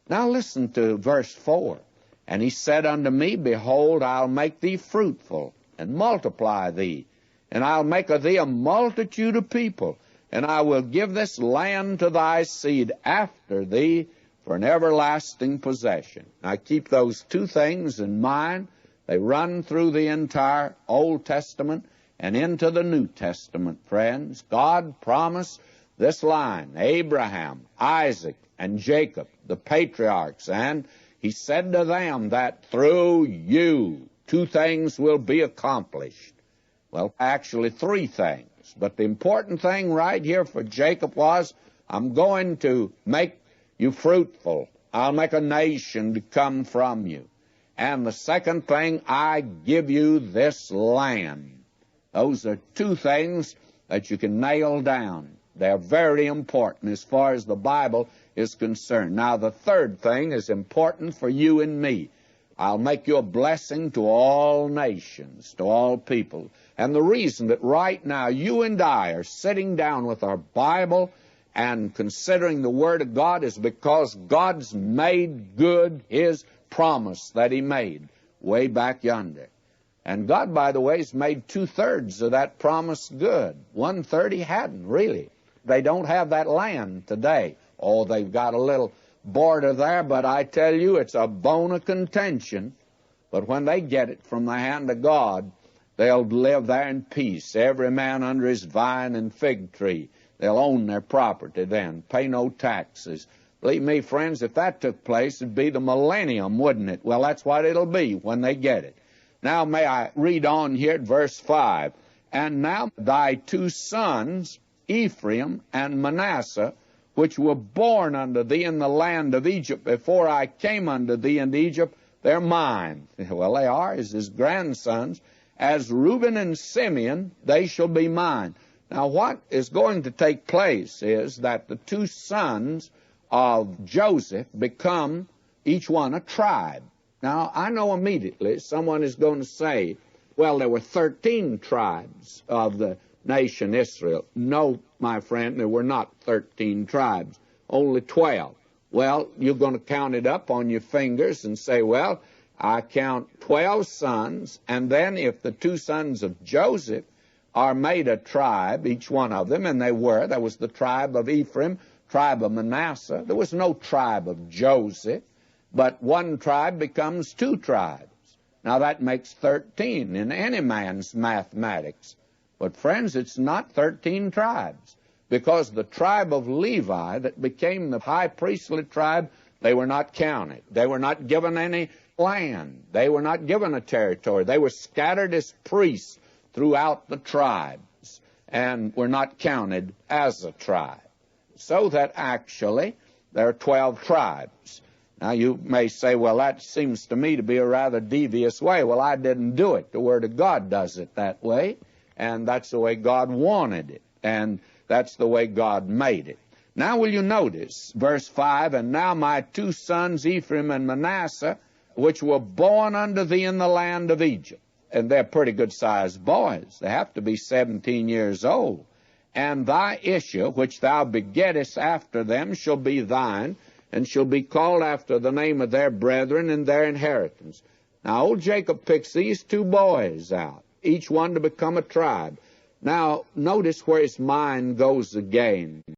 Now listen to verse 4. And he said unto me, Behold, I'll make thee fruitful, and multiply thee, and I'll make of thee a multitude of people, and I will give this land to thy seed after thee for an everlasting possession. Now keep those two things in mind. They run through the entire Old Testament and into the New Testament, friends. God promised this line, Abraham, Isaac, and Jacob, the patriarchs, and he said to them that through you 2 things will be accomplished. Well, actually 3 things. But the important thing right here for Jacob was, I'm going to make you fruitful. I'll make a nation to come from you. And the second thing, I give you this land. Those are 2 things that you can nail down. They're very important as far as the Bible is concerned. Now, the third thing is important for you and me. I'll make you a blessing to all nations, to all people. And the reason that right now you and I are sitting down with our Bible and considering the Word of God is because God's made good His promise that He made way back yonder. And God, by the way, has made 2/3 of that promise good. 1/3 He hadn't, really. They don't have that land today. Oh, they've got a little border there, but I tell you, it's a bone of contention. But when they get it from the hand of God, they'll live there in peace, every man under his vine and fig tree. They'll own their property then, pay no taxes. Believe me, friends, if that took place, it'd be the millennium, wouldn't it? Well, that's what it'll be when they get it. Now, may I read on here at verse 5. And now thy 2 sons, Ephraim and Manasseh, which were born unto thee in the land of Egypt before I came unto thee into Egypt, they're mine. Well, they are, as his grandsons. As Reuben and Simeon, they shall be mine. Now, what is going to take place is that the 2 sons of Joseph become each one a tribe. Now, I know immediately someone is going to say, well, there were 13 tribes of the nation Israel. No, my friend, there were not 13 tribes, only 12. Well, you're going to count it up on your fingers and say, well, I count 12 sons, and then if the 2 sons of Joseph are made a tribe, each one of them, and they were, there was the tribe of Ephraim, tribe of Manasseh. There was no tribe of Joseph, but one tribe becomes 2 tribes. Now that makes 13 in any man's mathematics. But friends, it's not 13 tribes, because the tribe of Levi that became the high priestly tribe, they were not counted. They were not given any land. They were not given a territory. They were scattered as priests throughout the tribes and were not counted as a tribe. So that actually there are 12 tribes. Now you may say, well, that seems to me to be a rather devious way. Well, I didn't do it. The Word of God does it that way. And that's the way God wanted it. And that's the way God made it. Now will you notice, verse 5, And now my 2 sons, Ephraim and Manasseh, which were born unto thee in the land of Egypt. And they're pretty good-sized boys. They have to be 17 years old. And thy issue, which thou begettest after them, shall be thine, and shall be called after the name of their brethren and their inheritance. Now old Jacob picks these 2 boys out, each one to become a tribe. Now, notice where his mind goes again.